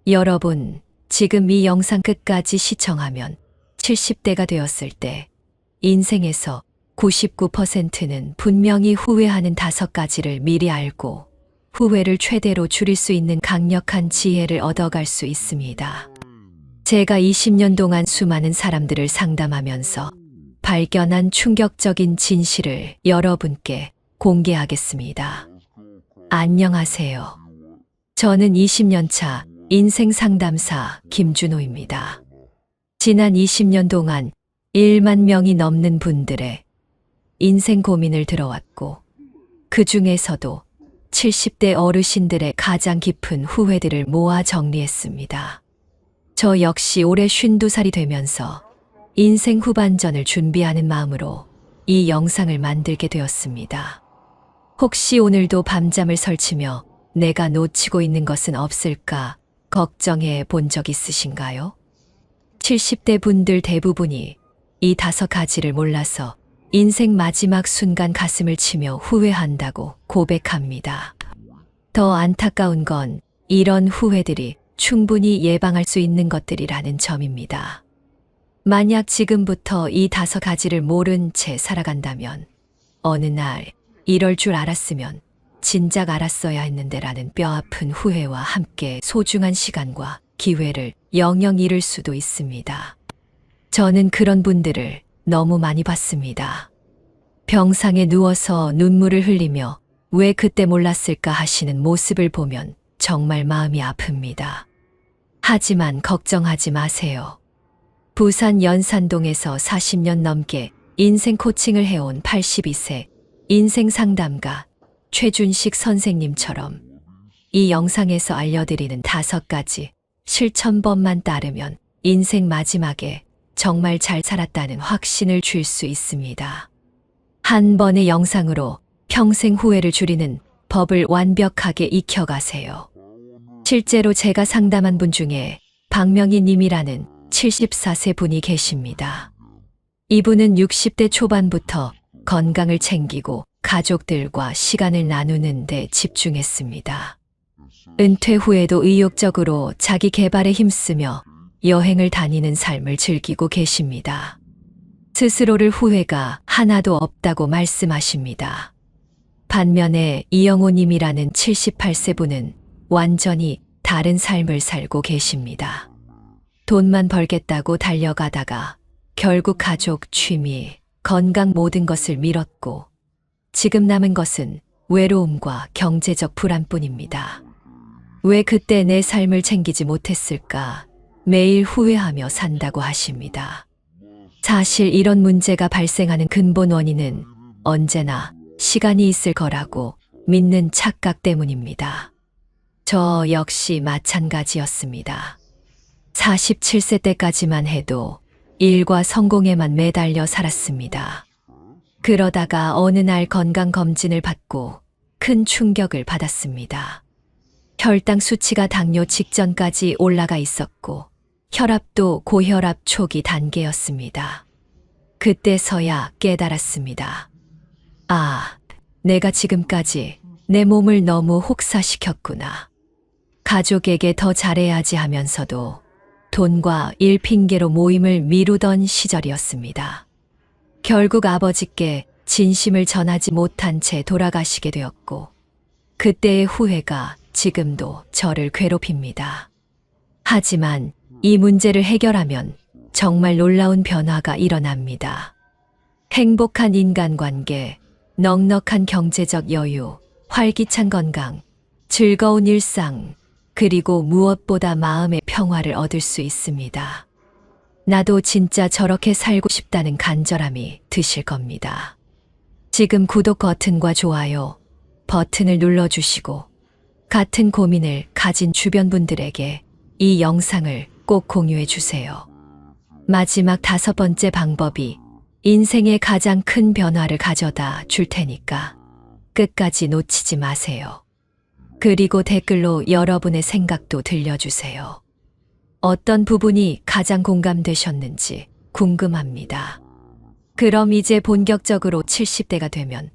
여러분, 지금 이 영상 끝까지 시청하면 70대가 되었을 때 인생에서 99%는 분명히 후회하는 5가지를 미리 알고 후회를 최대로 줄일 수 있는 강력한 지혜를 얻어갈 수 있습니다. 제가 20년 동안 수많은 사람들을 상담하면서 발견한 충격적인 진실을 여러분께 공개하겠습니다. 안녕하세요. 저는 20년 차 인생 상담사 김준호입니다. 지난 20년 동안 1만 명이 넘는 분들의 인생 고민을 들어왔고, 그 중에서도 70대 어르신들의 가장 깊은 후회들을 모아 정리했습니다. 저 역시 올해 52살이 되면서 인생 후반전을 준비하는 마음으로 이 영상을 만들게 되었습니다. 혹시 오늘도 밤잠을 설치며 내가 놓치고 있는 것은 없을까 걱정해 본 적 있으신가요? 70대 분들 대부분이 이 5가지를 몰라서 인생 마지막 순간 가슴을 치며 후회한다고 고백합니다. 더 안타까운 건 이런 후회들이 충분히 예방할 수 있는 것들이라는 점입니다. 만약 지금부터 이 5가지를 모른 채 살아간다면 어느 날 이럴 줄 알았으면 진작 알았어야 했는데라는 뼈아픈 후회와 함께 소중한 시간과 기회를 영영 잃을 수도 있습니다. 저는 그런 분들을 너무 많이 봤습니다. 병상에 누워서 눈물을 흘리며 왜 그때 몰랐을까 하시는 모습을 보면 정말 마음이 아픕니다. 하지만 걱정하지 마세요. 부산 연산동에서 40년 넘게 인생 코칭을 해온 82세 인생 상담가 최준식 선생님처럼 이 영상에서 알려드리는 5가지 실천법만 따르면 인생 마지막에 정말 잘 살았다는 확신을 줄 수 있습니다. 한 번의 영상으로 평생 후회를 줄이는 법을 완벽하게 익혀가세요. 실제로 제가 상담한 분 중에 박명희 님이라는 74세 분이 계십니다. 이분은 60대 초반부터 건강을 챙기고 가족들과 시간을 나누는 데 집중했습니다. 은퇴 후에도 의욕적으로 자기 개발에 힘쓰며 여행을 다니는 삶을 즐기고 계십니다. 스스로를 후회가 하나도 없다고 말씀하십니다. 반면에 이영호 님이라는 78세 분은 완전히 다른 삶을 살고 계십니다. 돈만 벌겠다고 달려가다가 결국 가족, 취미, 건강 모든 것을 밀었고 지금 남은 것은 외로움과 경제적 불안뿐입니다. 왜 그때 내 삶을 챙기지 못했을까 매일 후회하며 산다고 하십니다. 사실 이런 문제가 발생하는 근본 원인은 언제나 시간이 있을 거라고 믿는 착각 때문입니다. 저 역시 마찬가지였습니다. 47세 때까지만 해도 일과 성공에만 매달려 살았습니다. 그러다가 어느 날 건강검진을 받고 큰 충격을 받았습니다. 혈당 수치가 당뇨 직전까지 올라가 있었고 혈압도 고혈압 초기 단계였습니다. 그때서야 깨달았습니다. 아, 내가 지금까지 내 몸을 너무 혹사시켰구나. 가족에게 더 잘해야지 하면서도 돈과 일 핑계로 모임을 미루던 시절이었습니다. 결국 아버지께 진심을 전하지 못한 채 돌아가시게 되었고 그때의 후회가 지금도 저를 괴롭힙니다. 하지만 이 문제를 해결하면 정말 놀라운 변화가 일어납니다. 행복한 인간관계, 넉넉한 경제적 여유, 활기찬 건강, 즐거운 일상, 그리고 무엇보다 마음의 평화를 얻을 수 있습니다. 나도 진짜 저렇게 살고 싶다는 간절함이 드실 겁니다. 지금 구독 버튼과 좋아요 버튼을 눌러주시고 같은 고민을 가진 주변 분들에게 이 영상을 꼭 공유해 주세요. 마지막 5번째 방법이 인생의 가장 큰 변화를 가져다 줄 테니까 끝까지 놓치지 마세요. 그리고 댓글로 여러분의 생각도 들려주세요. 어떤 부분이 가장 공감되셨는지 궁금합니다. 그럼 이제 본격적으로 70대가 되면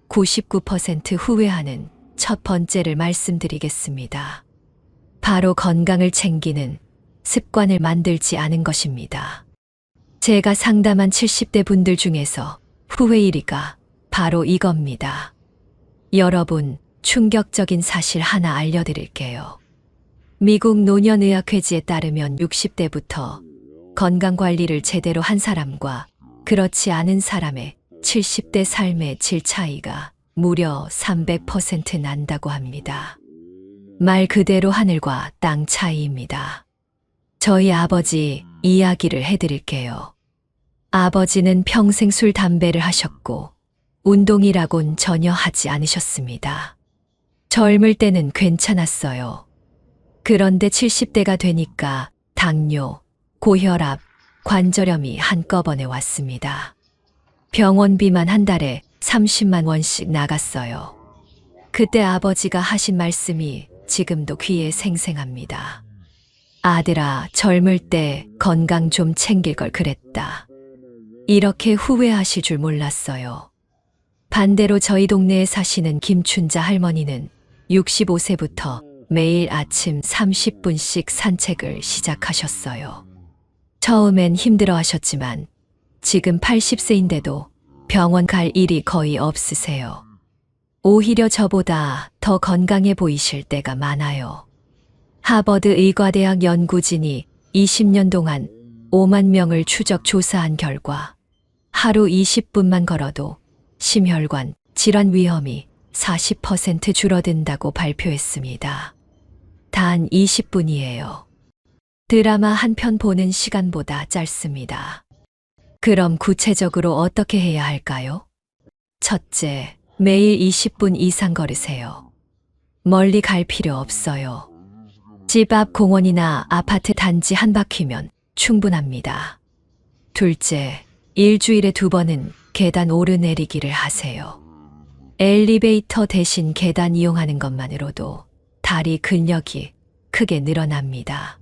99% 후회하는 첫 번째를 말씀드리겠습니다. 바로 건강을 챙기는 습관을 만들지 않은 것입니다. 제가 상담한 70대 분들 중에서 후회 1위가 바로 이겁니다. 여러분, 충격적인 사실 하나 알려드릴게요. 미국 노년의학회지에 따르면 60대부터 건강관리를 제대로 한 사람과 그렇지 않은 사람의 70대 삶의 질 차이가 무려 300% 난다고 합니다. 말 그대로 하늘과 땅 차이입니다. 저희 아버지 이야기를 해드릴게요. 아버지는 평생 술, 담배를 하셨고 운동이라곤 전혀 하지 않으셨습니다. 젊을 때는 괜찮았어요. 그런데 70대가 되니까 당뇨, 고혈압, 관절염이 한꺼번에 왔습니다. 병원비만 한 달에 30만 원씩 나갔어요. 그때 아버지가 하신 말씀이 지금도 귀에 생생합니다. 아들아, 젊을 때 건강 좀 챙길 걸 그랬다. 이렇게 후회하실 줄 몰랐어요. 반대로 저희 동네에 사시는 김춘자 할머니는 65세부터 매일 아침 30분씩 산책을 시작하셨어요. 처음엔 힘들어 하셨지만 지금 80세인데도 병원 갈 일이 거의 없으세요. 오히려 저보다 더 건강해 보이실 때가 많아요. 하버드 의과대학 연구진이 20년 동안 5만 명을 추적 조사한 결과 하루 20분만 걸어도 심혈관 질환 위험이 40% 줄어든다고 발표했습니다. 단 20분이에요. 드라마 한 편 보는 시간보다 짧습니다. 그럼 구체적으로 어떻게 해야 할까요? 첫째, 매일 20분 이상 걸으세요. 멀리 갈 필요 없어요. 집 앞 공원이나 아파트 단지 한 바퀴면 충분합니다. 둘째, 일주일에 2번은 계단 오르내리기를 하세요. 엘리베이터 대신 계단 이용하는 것만으로도 다리 근력이 크게 늘어납니다.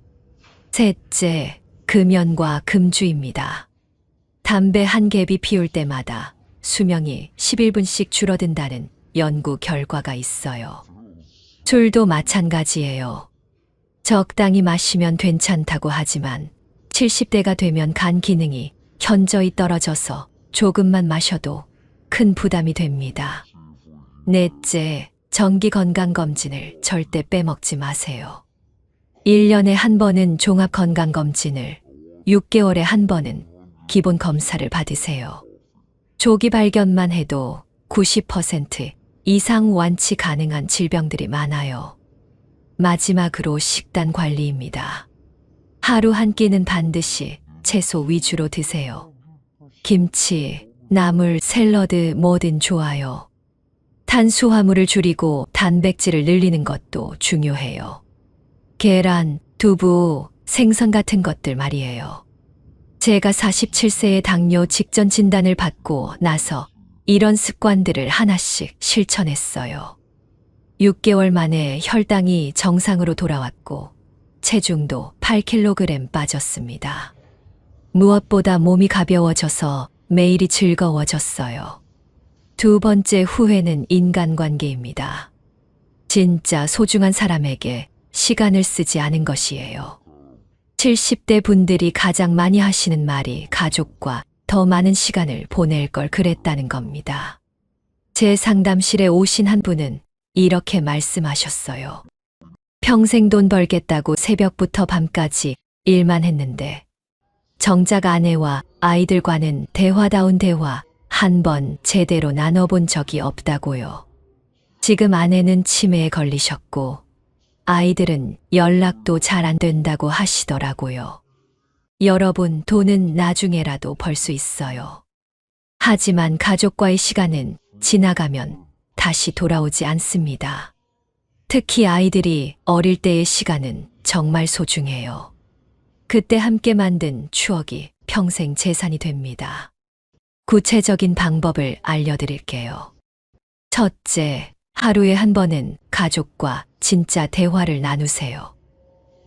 셋째, 금연과 금주입니다. 담배 한 갭이 피울 때마다 수명이 11분씩 줄어든다는 연구 결과가 있어요. 술도 마찬가지예요. 적당히 마시면 괜찮다고 하지만 70대가 되면 간 기능이 현저히 떨어져서 조금만 마셔도 큰 부담이 됩니다. 넷째, 정기 건강검진을 절대 빼먹지 마세요. 1년에 한 번은 종합건강검진을, 6개월에 한 번은 기본 검사를 받으세요. 조기 발견만 해도 90% 이상 완치 가능한 질병들이 많아요. 마지막으로 식단 관리입니다. 하루 한 끼는 반드시 채소 위주로 드세요. 김치, 나물, 샐러드 뭐든 좋아요. 탄수화물을 줄이고 단백질을 늘리는 것도 중요해요. 계란, 두부, 생선 같은 것들 말이에요. 제가 47세에 당뇨 직전 진단을 받고 나서 이런 습관들을 하나씩 실천했어요. 6개월 만에 혈당이 정상으로 돌아왔고 체중도 8kg 빠졌습니다. 무엇보다 몸이 가벼워져서 매일이 즐거워졌어요. 두 번째 후회는 인간관계입니다. 진짜 소중한 사람에게 시간을 쓰지 않은 것이에요. 70대 분들이 가장 많이 하시는 말이 가족과 더 많은 시간을 보낼 걸 그랬다는 겁니다. 제 상담실에 오신 한 분은 이렇게 말씀하셨어요. 평생 돈 벌겠다고 새벽부터 밤까지 일만 했는데 정작 아내와 아이들과는 대화다운 대화 한 번 제대로 나눠본 적이 없다고요. 지금 아내는 치매에 걸리셨고 아이들은 연락도 잘 안 된다고 하시더라고요. 여러분, 돈은 나중에라도 벌 수 있어요. 하지만 가족과의 시간은 지나가면 다시 돌아오지 않습니다. 특히 아이들이 어릴 때의 시간은 정말 소중해요. 그때 함께 만든 추억이 평생 재산이 됩니다. 구체적인 방법을 알려드릴게요. 첫째, 하루에 한 번은 가족과 진짜 대화를 나누세요.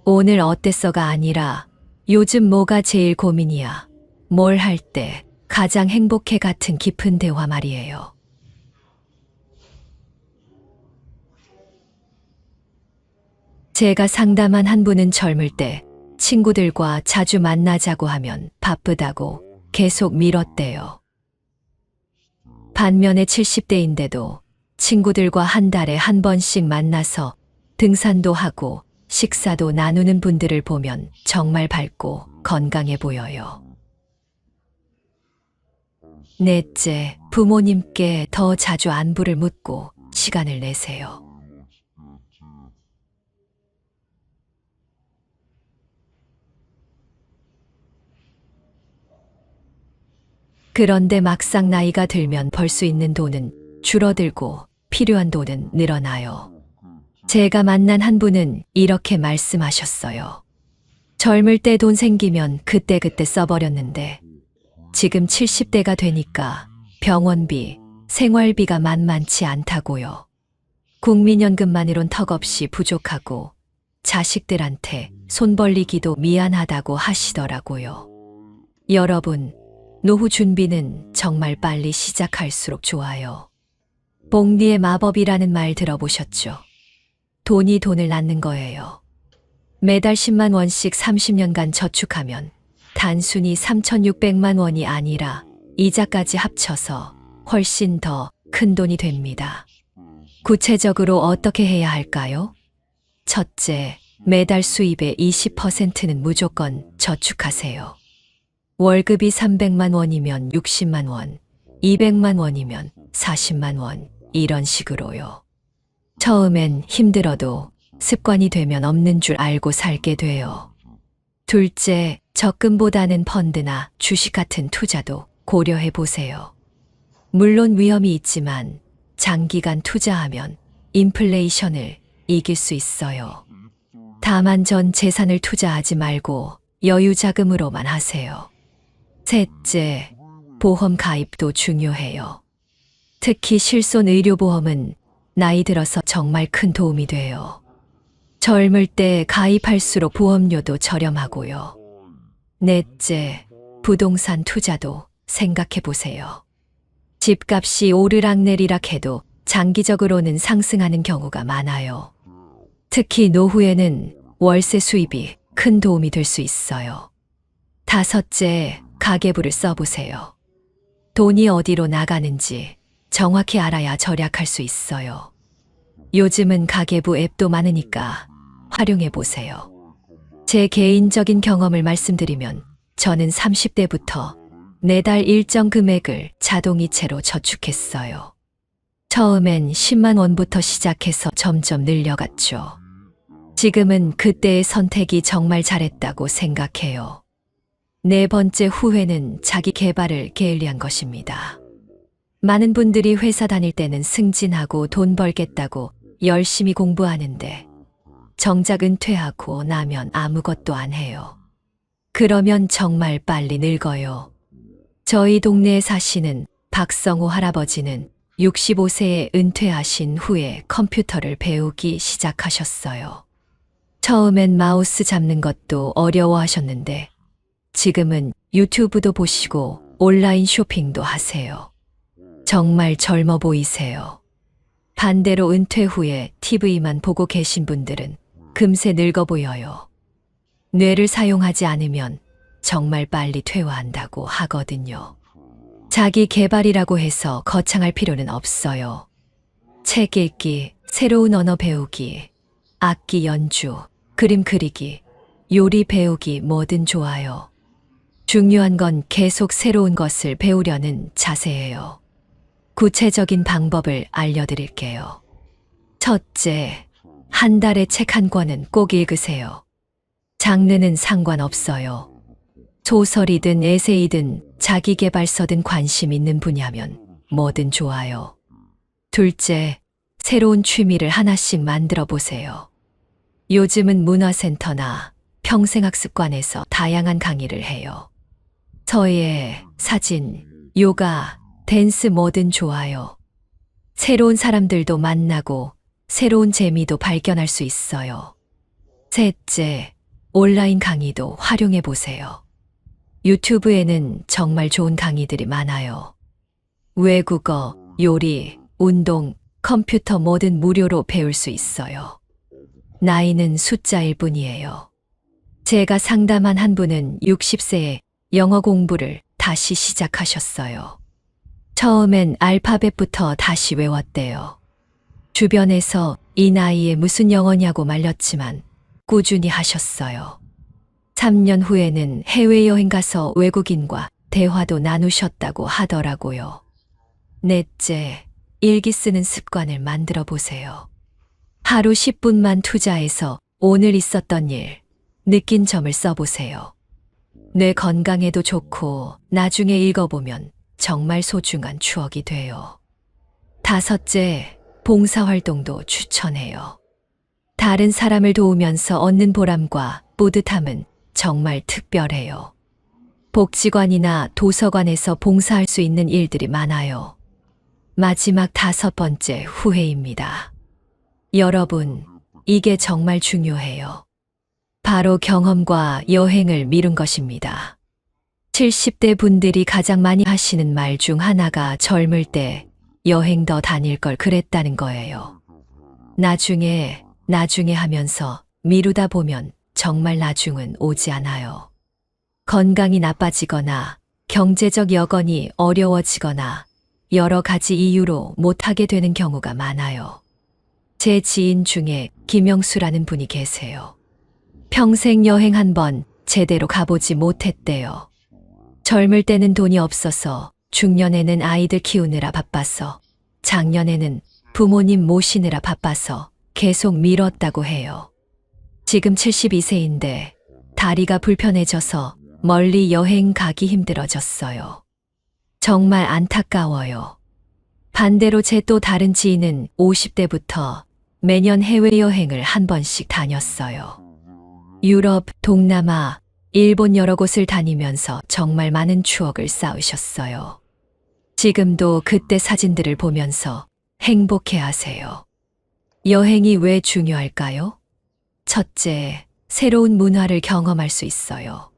오늘 어땠어가 아니라 요즘 뭐가 제일 고민이야? 뭘 할 때 가장 행복해 같은 깊은 대화 말이에요. 제가 상담한 한 분은 젊을 때 친구들과 자주 만나자고 하면 바쁘다고 계속 미뤘대요. 반면에 70대인데도 친구들과 한 달에 한 번씩 만나서 등산도 하고 식사도 나누는 분들을 보면 정말 밝고 건강해 보여요. 넷째, 부모님께 더 자주 안부를 묻고 시간을 내세요. 그런데 막상 나이가 들면 벌 수 있는 돈은 줄어들고 필요한 돈은 늘어나요. 제가 만난 한 분은 이렇게 말씀하셨어요. 젊을 때 돈 생기면 그때그때 써버렸는데 지금 70대가 되니까 병원비, 생활비가 만만치 않다고요. 국민연금만으론 턱없이 부족하고 자식들한테 손 벌리기도 미안하다고 하시더라고요. 여러분, 노후 준비는 정말 빨리 시작할수록 좋아요. 복리의 마법이라는 말 들어보셨죠? 돈이 돈을 낳는 거예요. 매달 10만 원씩 30년간 저축하면 단순히 3,600만 원이 아니라 이자까지 합쳐서 훨씬 더 큰 돈이 됩니다. 구체적으로 어떻게 해야 할까요? 첫째, 매달 수입의 20%는 무조건 저축하세요. 월급이 300만 원이면 60만 원, 200만 원이면 40만 원, 이런 식으로요. 처음엔 힘들어도 습관이 되면 없는 줄 알고 살게 돼요. 둘째, 적금보다는 펀드나 주식 같은 투자도 고려해 보세요. 물론 위험이 있지만 장기간 투자하면 인플레이션을 이길 수 있어요. 다만 전 재산을 투자하지 말고 여유 자금으로만 하세요. 셋째, 보험 가입도 중요해요. 특히 실손 의료보험은 나이 들어서 정말 큰 도움이 돼요. 젊을 때 가입할수록 보험료도 저렴하고요. 넷째, 부동산 투자도 생각해 보세요. 집값이 오르락내리락 해도 장기적으로는 상승하는 경우가 많아요. 특히 노후에는 월세 수입이 큰 도움이 될 수 있어요. 다섯째, 가계부를 써보세요. 돈이 어디로 나가는지 정확히 알아야 절약할 수 있어요. 요즘은 가계부 앱도 많으니까 활용해 보세요. 제 개인적인 경험을 말씀드리면 저는 30대부터 매달 일정 금액을 자동이체로 저축했어요. 처음엔 10만 원부터 시작해서 점점 늘려갔죠. 지금은 그때의 선택이 정말 잘했다고 생각해요. 네 번째 후회는 자기 개발을 게을리한 것입니다. 많은 분들이 회사 다닐 때는 승진하고 돈 벌겠다고 열심히 공부하는데 정작 은퇴하고 나면 아무것도 안 해요. 그러면 정말 빨리 늙어요. 저희 동네에 사시는 박성호 할아버지는 65세에 은퇴하신 후에 컴퓨터를 배우기 시작하셨어요. 처음엔 마우스 잡는 것도 어려워하셨는데 지금은 유튜브도 보시고 온라인 쇼핑도 하세요. 정말 젊어 보이세요. 반대로 은퇴 후에 TV만 보고 계신 분들은 금세 늙어 보여요. 뇌를 사용하지 않으면 정말 빨리 퇴화한다고 하거든요. 자기 개발이라고 해서 거창할 필요는 없어요. 책 읽기, 새로운 언어 배우기, 악기 연주, 그림 그리기, 요리 배우기 뭐든 좋아요. 중요한 건 계속 새로운 것을 배우려는 자세예요. 구체적인 방법을 알려드릴게요. 첫째, 한 달에 책 한 권은 꼭 읽으세요. 장르는 상관없어요. 소설이든 에세이든 자기계발서든 관심 있는 분야면 뭐든 좋아요. 둘째, 새로운 취미를 하나씩 만들어 보세요. 요즘은 문화센터나 평생학습관에서 다양한 강의를 해요. 서예, 사진, 요가, 댄스 뭐든 좋아요. 새로운 사람들도 만나고 새로운 재미도 발견할 수 있어요. 셋째, 온라인 강의도 활용해 보세요. 유튜브에는 정말 좋은 강의들이 많아요. 외국어, 요리, 운동, 컴퓨터 뭐든 무료로 배울 수 있어요. 나이는 숫자일 뿐이에요. 제가 상담한 한 분은 60세에 영어 공부를 다시 시작하셨어요. 처음엔 알파벳부터 다시 외웠대요. 주변에서 이 나이에 무슨 영어냐고 말렸지만 꾸준히 하셨어요. 3년 후에는 해외여행 가서 외국인과 대화도 나누셨다고 하더라고요. 넷째, 일기 쓰는 습관을 만들어 보세요. 하루 10분만 투자해서 오늘 있었던 일, 느낀 점을 써보세요. 뇌 건강에도 좋고 나중에 읽어보면 정말 소중한 추억이 돼요. 다섯째, 봉사활동도 추천해요. 다른 사람을 도우면서 얻는 보람과 뿌듯함은 정말 특별해요. 복지관이나 도서관에서 봉사할 수 있는 일들이 많아요. 마지막 5번째 후회입니다. 여러분, 이게 정말 중요해요. 바로 경험과 여행을 미룬 것입니다. 70대 분들이 가장 많이 하시는 말 중 하나가 젊을 때 여행 더 다닐 걸 그랬다는 거예요. 나중에 하면서 미루다 보면 정말 나중은 오지 않아요. 건강이 나빠지거나 경제적 여건이 어려워지거나 여러 가지 이유로 못하게 되는 경우가 많아요. 제 지인 중에 김영수라는 분이 계세요. 평생 여행 한 번 제대로 가보지 못했대요. 젊을 때는 돈이 없어서, 중년에는 아이들 키우느라 바빠서, 작년에는 부모님 모시느라 바빠서 계속 미뤘다고 해요. 지금 72세인데 다리가 불편해져서 멀리 여행 가기 힘들어졌어요. 정말 안타까워요. 반대로 제 또 다른 지인은 50대부터 매년 해외여행을 한 번씩 다녔어요. 유럽, 동남아, 일본 여러 곳을 다니면서 정말 많은 추억을 쌓으셨어요. 지금도 그때 사진들을 보면서 행복해 하세요. 여행이 왜 중요할까요? 첫째, 새로운 문화를 경험할 수 있어요.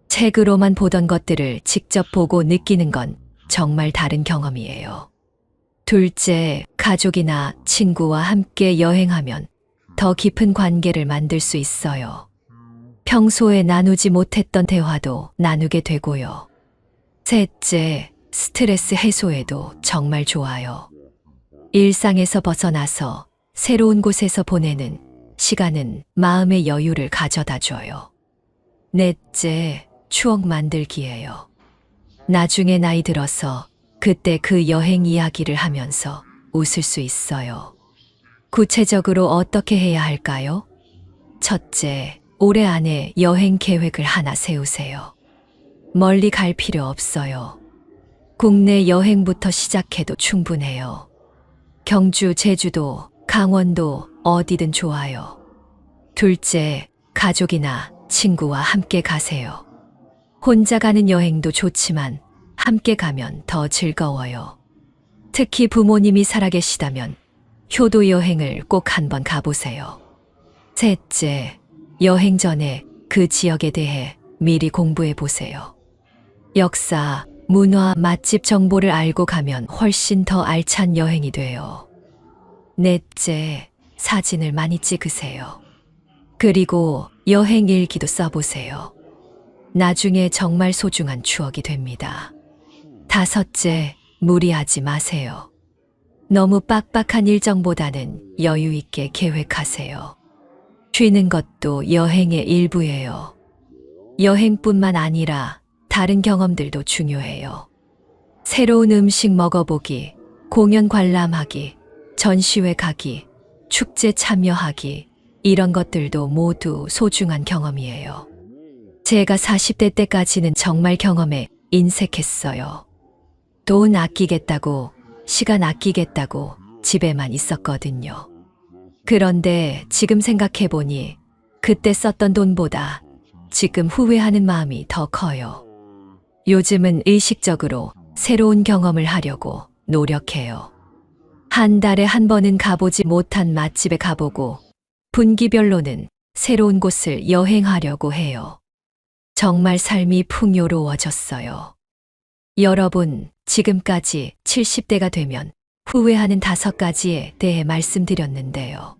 책으로만 보던 것들을 직접 보고 느끼는 건 정말 다른 경험이에요. 둘째, 가족이나 친구와 함께 여행하면 더 깊은 관계를 만들 수 있어요. 평소에 나누지 못했던 대화도 나누게 되고요. 셋째, 스트레스 해소에도 정말 좋아요. 일상에서 벗어나서 새로운 곳에서 보내는 시간은 마음의 여유를 가져다 줘요. 넷째, 추억 만들기예요. 나중에 나이 들어서 그때 그 여행 이야기를 하면서 웃을 수 있어요. 구체적으로 어떻게 해야 할까요? 첫째, 올해 안에 여행 계획을 하나 세우세요. 멀리 갈 필요 없어요. 국내 여행부터 시작해도 충분해요. 경주, 제주도, 강원도 어디든 좋아요. 둘째, 가족이나 친구와 함께 가세요. 혼자 가는 여행도 좋지만 함께 가면 더 즐거워요. 특히 부모님이 살아계시다면 효도 여행을 꼭 한번 가보세요. 셋째, 여행 전에 그 지역에 대해 미리 공부해 보세요. 역사, 문화, 맛집 정보를 알고 가면 훨씬 더 알찬 여행이 돼요. 넷째, 사진을 많이 찍으세요. 그리고 여행 일기도 써보세요. 나중에 정말 소중한 추억이 됩니다. 다섯째, 무리하지 마세요. 너무 빡빡한 일정보다는 여유 있게 계획하세요. 쉬는 것도 여행의 일부예요. 여행뿐만 아니라 다른 경험들도 중요해요. 새로운 음식 먹어보기, 공연 관람하기, 전시회 가기, 축제 참여하기, 이런 것들도 모두 소중한 경험이에요. 제가 40대 때까지는 정말 경험에 인색했어요. 돈 아끼겠다고, 시간 아끼겠다고 집에만 있었거든요. 그런데 지금 생각해보니 그때 썼던 돈보다 지금 후회하는 마음이 더 커요. 요즘은 의식적으로 새로운 경험을 하려고 노력해요. 한 달에 한 번은 가보지 못한 맛집에 가보고 분기별로는 새로운 곳을 여행하려고 해요. 정말 삶이 풍요로워졌어요. 여러분, 지금까지 70대가 되면 후회하는 5가지에 대해 말씀드렸는데요.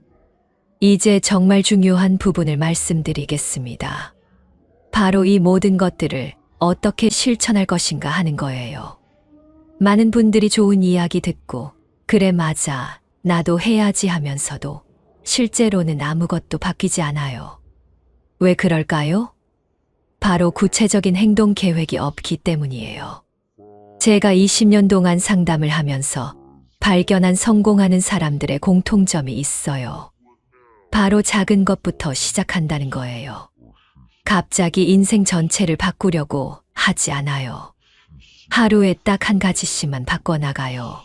이제 정말 중요한 부분을 말씀드리겠습니다. 바로 이 모든 것들을 어떻게 실천할 것인가 하는 거예요. 많은 분들이 좋은 이야기 듣고 그래 맞아 나도 해야지 하면서도 실제로는 아무것도 바뀌지 않아요. 왜 그럴까요? 바로 구체적인 행동 계획이 없기 때문이에요. 제가 20년 동안 상담을 하면서 발견한 성공하는 사람들의 공통점이 있어요. 바로 작은 것부터 시작한다는 거예요. 갑자기 인생 전체를 바꾸려고 하지 않아요. 하루에 딱 한 가지씩만 바꿔나가요.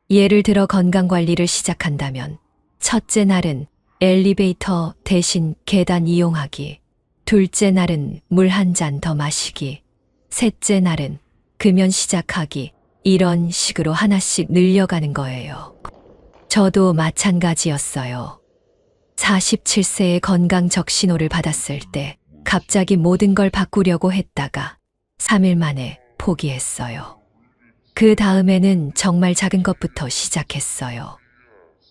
예를 들어 건강관리를 시작한다면 첫째 날은 엘리베이터 대신 계단 이용하기, 둘째 날은 물 한 잔 더 마시기, 셋째 날은 금연 시작하기, 이런 식으로 하나씩 늘려가는 거예요. 저도 마찬가지였어요. 47세의 건강 적신호를 받았을 때 갑자기 모든 걸 바꾸려고 했다가 3일 만에 포기했어요. 그 다음에는 정말 작은 것부터 시작했어요.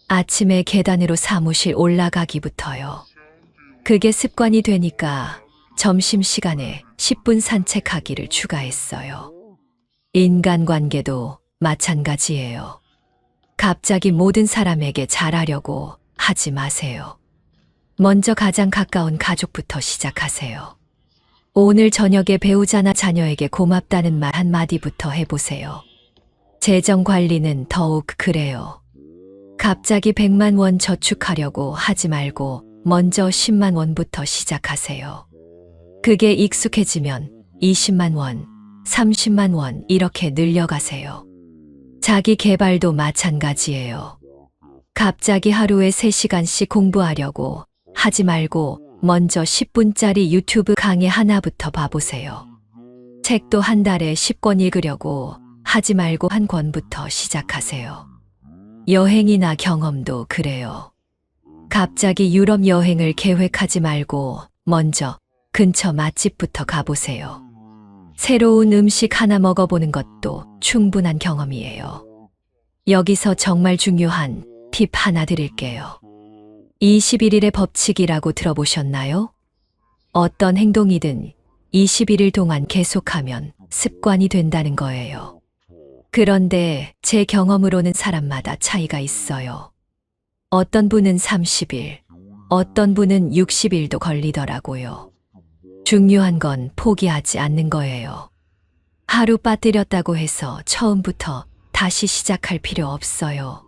아침에 계단으로 사무실 올라가기부터요. 그게 습관이 되니까 점심시간에 10분 산책하기를 추가했어요. 인간관계도 마찬가지예요. 갑자기 모든 사람에게 잘하려고 하지 마세요. 먼저 가장 가까운 가족부터 시작하세요. 오늘 저녁에 배우자나 자녀에게 고맙다는 말 한마디부터 해보세요. 재정 관리는 더욱 그래요. 갑자기 100만 원 저축하려고 하지 말고 먼저 10만 원부터 시작하세요. 그게 익숙해지면 20만 원, 30만 원 이렇게 늘려가세요. 자기 개발도 마찬가지예요. 갑자기 하루에 3시간씩 공부하려고 하지 말고 먼저 10분짜리 유튜브 강의 하나부터 봐보세요. 책도 한 달에 10권 읽으려고 하지 말고 한 권부터 시작하세요. 여행이나 경험도 그래요. 갑자기 유럽 여행을 계획하지 말고 먼저 근처 맛집부터 가보세요. 새로운 음식 하나 먹어보는 것도 충분한 경험이에요. 여기서 정말 중요한 팁 하나 드릴게요. 21일의 법칙이라고 들어보셨나요? 어떤 행동이든 21일 동안 계속하면 습관이 된다는 거예요. 그런데 제 경험으로는 사람마다 차이가 있어요. 어떤 분은 30일, 어떤 분은 60일도 걸리더라고요. 중요한 건 포기하지 않는 거예요. 하루 빠뜨렸다고 해서 처음부터 다시 시작할 필요 없어요.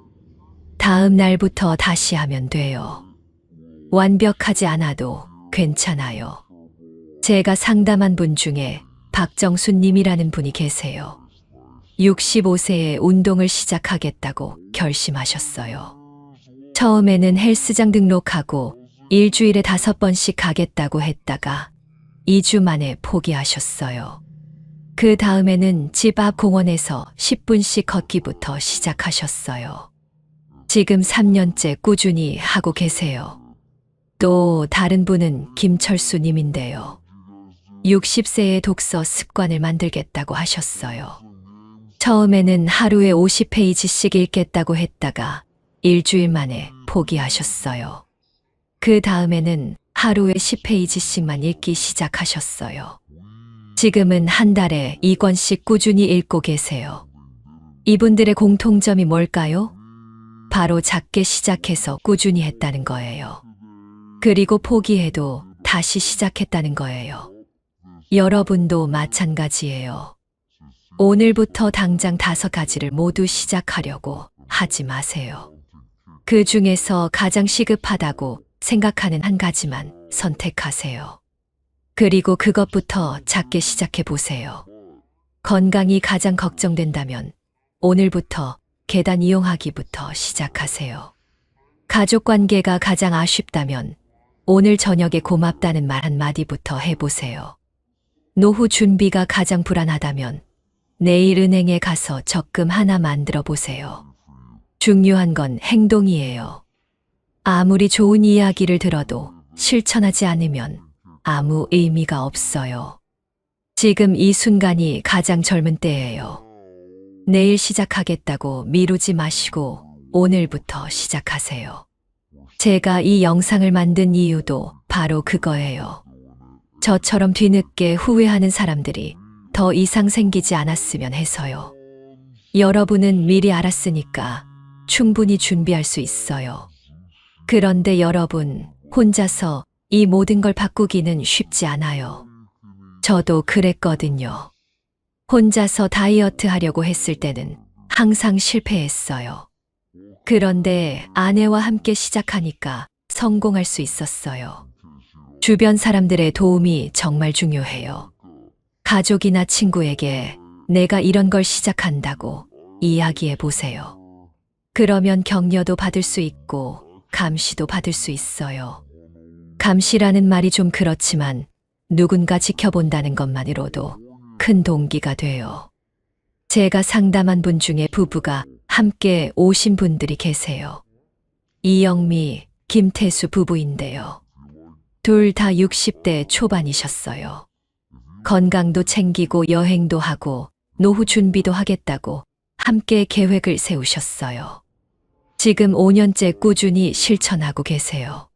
다음 날부터 다시 하면 돼요. 완벽하지 않아도 괜찮아요. 제가 상담한 분 중에 박정수님이라는 분이 계세요. 65세에 운동을 시작하겠다고 결심하셨어요. 처음에는 헬스장 등록하고 일주일에 5번씩 가겠다고 했다가 2주 만에 포기하셨어요. 그 다음에는 집 앞 공원에서 10분씩 걷기부터 시작하셨어요. 지금 3년째 꾸준히 하고 계세요. 또 다른 분은 김철수 님인데요. 60세에 독서 습관을 만들겠다고 하셨어요. 처음에는 하루에 50페이지씩 읽겠다고 했다가 일주일 만에 포기하셨어요. 그 다음에는 하루에 10페이지씩만 읽기 시작하셨어요. 지금은 한 달에 2권씩 꾸준히 읽고 계세요. 이분들의 공통점이 뭘까요? 바로 작게 시작해서 꾸준히 했다는 거예요. 그리고 포기해도 다시 시작했다는 거예요. 여러분도 마찬가지예요. 오늘부터 당장 5가지를 모두 시작하려고 하지 마세요. 그 중에서 가장 시급하다고 생각하는 한 가지만 선택하세요. 그리고 그것부터 작게 시작해 보세요. 건강이 가장 걱정된다면 오늘부터 계단 이용하기부터 시작하세요. 가족 관계가 가장 아쉽다면 오늘 저녁에 고맙다는 말 한마디부터 해보세요. 노후 준비가 가장 불안하다면 내일 은행에 가서 적금 하나 만들어 보세요. 중요한 건 행동이에요. 아무리 좋은 이야기를 들어도 실천하지 않으면 아무 의미가 없어요. 지금 이 순간이 가장 젊은 때예요. 내일 시작하겠다고 미루지 마시고 오늘부터 시작하세요. 제가 이 영상을 만든 이유도 바로 그거예요. 저처럼 뒤늦게 후회하는 사람들이 더 이상 생기지 않았으면 해서요. 여러분은 미리 알았으니까 충분히 준비할 수 있어요. 그런데 여러분, 혼자서 이 모든 걸 바꾸기는 쉽지 않아요. 저도 그랬거든요. 혼자서 다이어트 하려고 했을 때는 항상 실패했어요. 그런데 아내와 함께 시작하니까 성공할 수 있었어요. 주변 사람들의 도움이 정말 중요해요. 가족이나 친구에게 내가 이런 걸 시작한다고 이야기해 보세요. 그러면 격려도 받을 수 있고 감시도 받을 수 있어요. 감시라는 말이 좀 그렇지만 누군가 지켜본다는 것만으로도 큰 동기가 돼요. 제가 상담한 분 중에 부부가 함께 오신 분들이 계세요. 이영미, 김태수 부부인데요. 둘 다 60대 초반이셨어요. 건강도 챙기고 여행도 하고 노후 준비도 하겠다고 함께 계획을 세우셨어요. 지금 5년째 꾸준히 실천하고 계세요.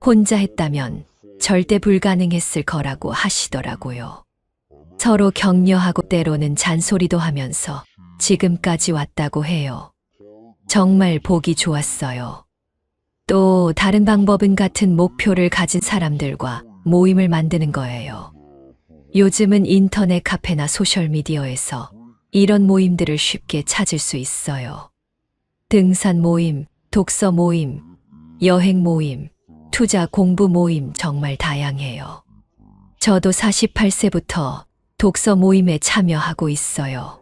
혼자 했다면 절대 불가능했을 거라고 하시더라고요. 서로 격려하고 때로는 잔소리도 하면서 지금까지 왔다고 해요. 정말 보기 좋았어요. 또 다른 방법은 같은 목표를 가진 사람들과 모임을 만드는 거예요. 요즘은 인터넷 카페나 소셜미디어에서 이런 모임들을 쉽게 찾을 수 있어요. 등산 모임, 독서 모임, 여행 모임, 투자 공부 모임 정말 다양해요. 저도 48세부터 독서 모임에 참여하고 있어요.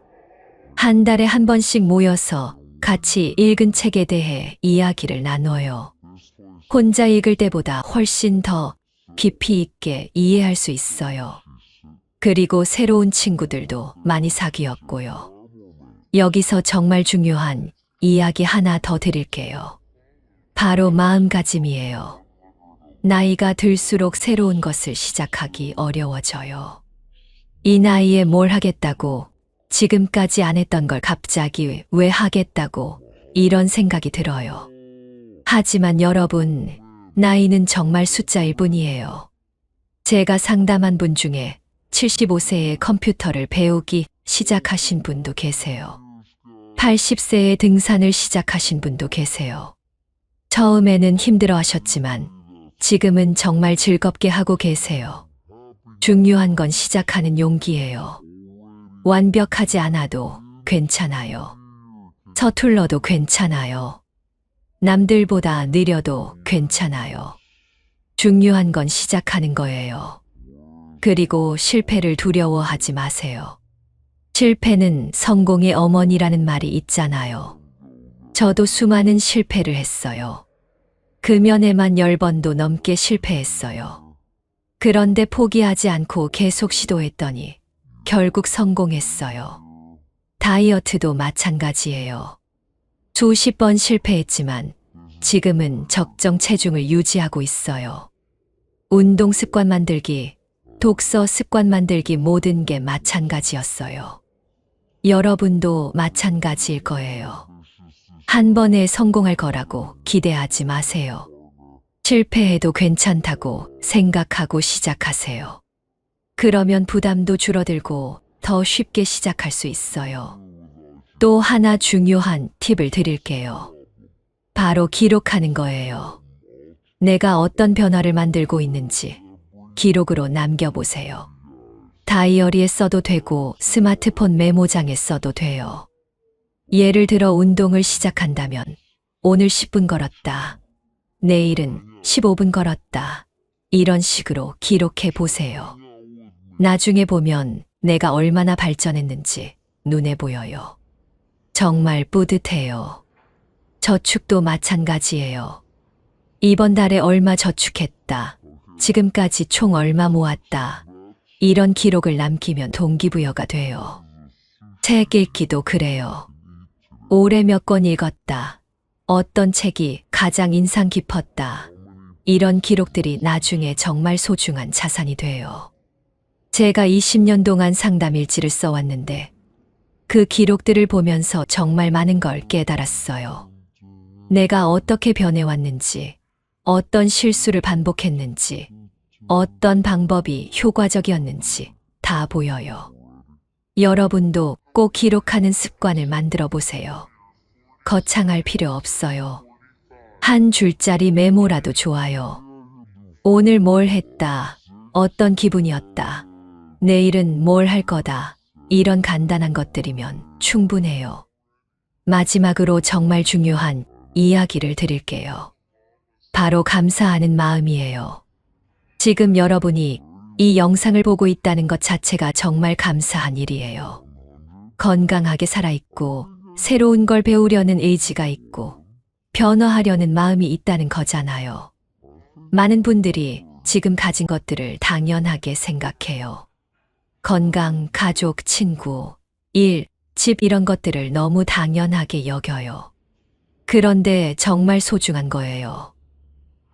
한 달에 한 번씩 모여서 같이 읽은 책에 대해 이야기를 나눠요. 혼자 읽을 때보다 훨씬 더 깊이 있게 이해할 수 있어요. 그리고 새로운 친구들도 많이 사귀었고요. 여기서 정말 중요한 이야기 하나 더 드릴게요. 바로 마음가짐이에요. 나이가 들수록 새로운 것을 시작하기 어려워져요. 이 나이에 뭘 하겠다고, 지금까지 안 했던 걸 갑자기 왜 하겠다고 이런 생각이 들어요. 하지만 여러분, 나이는 정말 숫자일 뿐이에요. 제가 상담한 분 중에 75세에 컴퓨터를 배우기 시작하신 분도 계세요. 80세에 등산을 시작하신 분도 계세요. 처음에는 힘들어 하셨지만 지금은 정말 즐겁게 하고 계세요. 중요한 건 시작하는 용기예요. 완벽하지 않아도 괜찮아요. 서툴러도 괜찮아요. 남들보다 느려도 괜찮아요. 중요한 건 시작하는 거예요. 그리고 실패를 두려워하지 마세요. 실패는 성공의 어머니라는 말이 있잖아요. 저도 수많은 실패를 했어요. 금연에만 10번도 넘게 실패했어요. 그런데 포기하지 않고 계속 시도했더니 결국 성공했어요. 다이어트도 마찬가지예요. 수십 번 실패했지만 지금은 적정 체중을 유지하고 있어요. 운동 습관 만들기, 독서 습관 만들기 모든 게 마찬가지였어요. 여러분도 마찬가지일 거예요. 한 번에 성공할 거라고 기대하지 마세요. 실패해도 괜찮다고 생각하고 시작하세요. 그러면 부담도 줄어들고 더 쉽게 시작할 수 있어요. 또 하나 중요한 팁을 드릴게요. 바로 기록하는 거예요. 내가 어떤 변화를 만들고 있는지 기록으로 남겨보세요. 다이어리에 써도 되고 스마트폰 메모장에 써도 돼요. 예를 들어 운동을 시작한다면 오늘 10분 걸었다. 내일은 15분 걸었다. 이런 식으로 기록해 보세요. 나중에 보면 내가 얼마나 발전했는지 눈에 보여요. 정말 뿌듯해요. 저축도 마찬가지예요. 이번 달에 얼마 저축했다. 지금까지 총 얼마 모았다. 이런 기록을 남기면 동기부여가 돼요. 책 읽기도 그래요. 올해 몇 권 읽었다. 어떤 책이 가장 인상 깊었다. 이런 기록들이 나중에 정말 소중한 자산이 돼요. 제가 20년 동안 상담 일지를 써왔는데 그 기록들을 보면서 정말 많은 걸 깨달았어요. 내가 어떻게 변해왔는지, 어떤 실수를 반복했는지, 어떤 방법이 효과적이었는지 다 보여요. 여러분도 꼭 기록하는 습관을 만들어 보세요. 거창할 필요 없어요. 한 줄짜리 메모라도 좋아요. 오늘 뭘 했다. 어떤 기분이었다. 내일은 뭘 할 거다. 이런 간단한 것들이면 충분해요. 마지막으로 정말 중요한 이야기를 드릴게요. 바로 감사하는 마음이에요. 지금 여러분이 이 영상을 보고 있다는 것 자체가 정말 감사한 일이에요. 건강하게 살아있고, 새로운 걸 배우려는 의지가 있고, 변화하려는 마음이 있다는 거잖아요. 많은 분들이 지금 가진 것들을 당연하게 생각해요. 건강, 가족, 친구, 일, 집 이런 것들을 너무 당연하게 여겨요. 그런데 정말 소중한 거예요.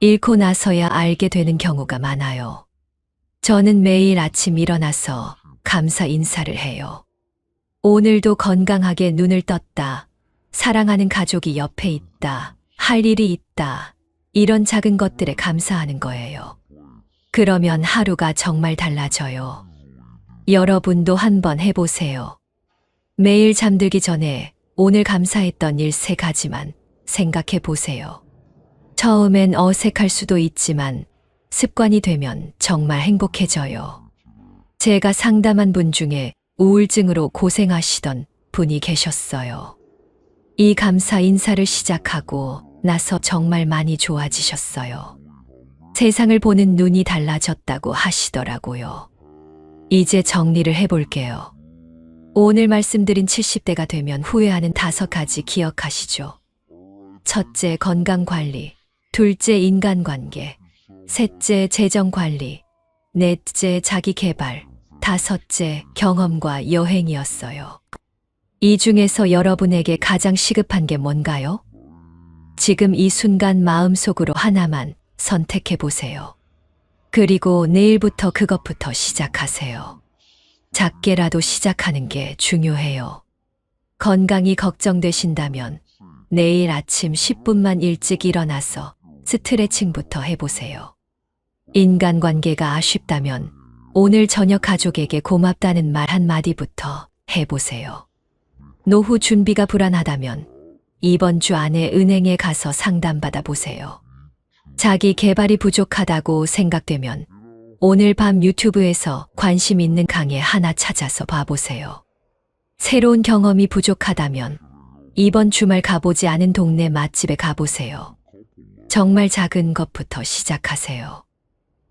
잃고 나서야 알게 되는 경우가 많아요. 저는 매일 아침 일어나서 감사 인사를 해요. 오늘도 건강하게 눈을 떴다. 사랑하는 가족이 옆에 있다. 할 일이 있다. 이런 작은 것들에 감사하는 거예요. 그러면 하루가 정말 달라져요. 여러분도 한번 해보세요. 매일 잠들기 전에 오늘 감사했던 일 3가지만 생각해 보세요. 처음엔 어색할 수도 있지만 습관이 되면 정말 행복해져요. 제가 상담한 분 중에 우울증으로 고생하시던 분이 계셨어요. 이 감사 인사를 시작하고 나서 정말 많이 좋아지셨어요. 세상을 보는 눈이 달라졌다고 하시더라고요. 이제 정리를 해볼게요. 오늘 말씀드린 70대가 되면 후회하는 5가지 기억하시죠? 첫째, 건강관리. 둘째, 인간관계. 셋째, 재정관리. 넷째, 자기개발. 다섯째, 경험과 여행이었어요. 이 중에서 여러분에게 가장 시급한 게 뭔가요? 지금 이 순간 마음속으로 하나만 선택해 보세요. 그리고 내일부터 그것부터 시작하세요. 작게라도 시작하는 게 중요해요. 건강이 걱정되신다면 내일 아침 10분만 일찍 일어나서 스트레칭부터 해보세요. 인간관계가 아쉽다면 오늘 저녁 가족에게 고맙다는 말 한마디부터 해보세요. 노후 준비가 불안하다면 이번 주 안에 은행에 가서 상담받아 보세요. 자기 개발이 부족하다고 생각되면 오늘 밤 유튜브에서 관심 있는 강의 하나 찾아서 봐보세요. 새로운 경험이 부족하다면 이번 주말 가보지 않은 동네 맛집에 가보세요. 정말 작은 것부터 시작하세요.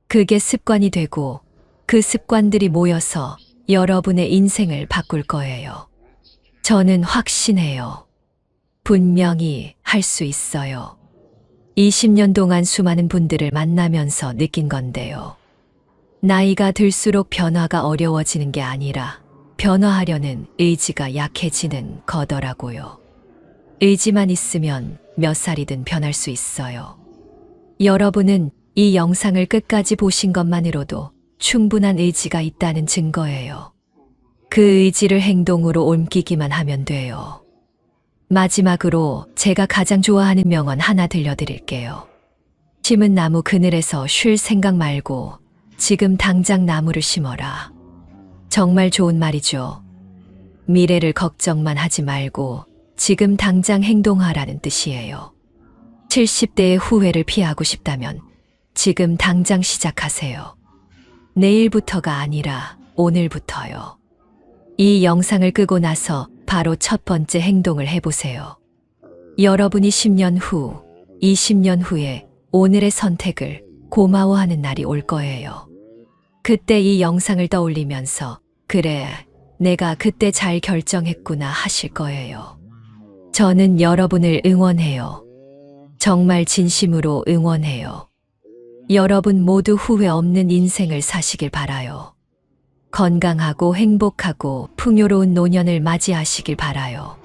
그게 습관이 되고 그 습관들이 모여서 여러분의 인생을 바꿀 거예요. 저는 확신해요. 분명히 할 수 있어요. 20년 동안 수많은 분들을 만나면서 느낀 건데요. 나이가 들수록 변화가 어려워지는 게 아니라 변화하려는 의지가 약해지는 거더라고요. 의지만 있으면 몇 살이든 변할 수 있어요. 여러분은 이 영상을 끝까지 보신 것만으로도 충분한 의지가 있다는 증거예요. 그 의지를 행동으로 옮기기만 하면 돼요. 마지막으로 제가 가장 좋아하는 명언 하나 들려드릴게요. 심은 나무 그늘에서 쉴 생각 말고 지금 당장 나무를 심어라. 정말 좋은 말이죠. 미래를 걱정만 하지 말고 지금 당장 행동하라는 뜻이에요. 70대의 후회를 피하고 싶다면 지금 당장 시작하세요. 내일부터가 아니라 오늘부터요. 이 영상을 끄고 나서 바로 첫 번째 행동을 해보세요. 여러분이 10년 후, 20년 후에 오늘의 선택을 고마워하는 날이 올 거예요. 그때 이 영상을 떠올리면서 그래, 내가 그때 잘 결정했구나 하실 거예요. 저는 여러분을 응원해요. 정말 진심으로 응원해요. 여러분 모두 후회 없는 인생을 사시길 바라요. 건강하고 행복하고 풍요로운 노년을 맞이하시길 바라요.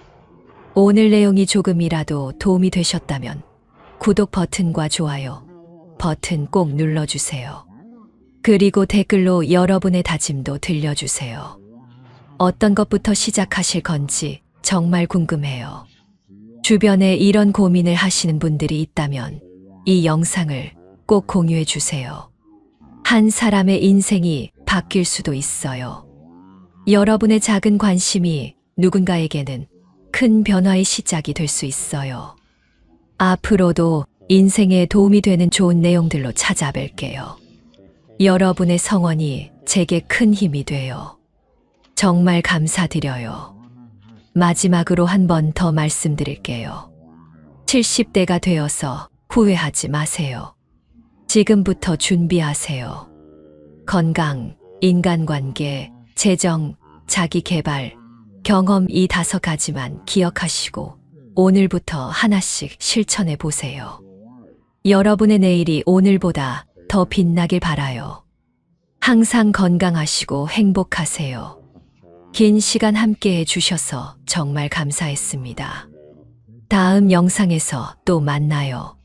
오늘 내용이 조금이라도 도움이 되셨다면 구독 버튼과 좋아요 버튼 꼭 눌러주세요. 그리고 댓글로 여러분의 다짐도 들려주세요. 어떤 것부터 시작하실 건지 정말 궁금해요. 주변에 이런 고민을 하시는 분들이 있다면 이 영상을 꼭 공유해 주세요. 한 사람의 인생이 바뀔 수도 있어요. 여러분의 작은 관심이 누군가에게는 큰 변화의 시작이 될 수 있어요. 앞으로도 인생에 도움이 되는 좋은 내용들로 찾아뵐게요. 여러분의 성원이 제게 큰 힘이 돼요. 정말 감사드려요. 마지막으로 한 번 더 말씀드릴게요. 70대가 되어서 후회하지 마세요. 지금부터 준비하세요. 건강, 인간관계, 재정, 자기개발, 경험 이 5가지만 기억하시고 오늘부터 하나씩 실천해 보세요. 여러분의 내일이 오늘보다 더 빛나길 바라요. 항상 건강하시고 행복하세요. 긴 시간 함께 해주셔서 정말 감사했습니다. 다음 영상에서 또 만나요.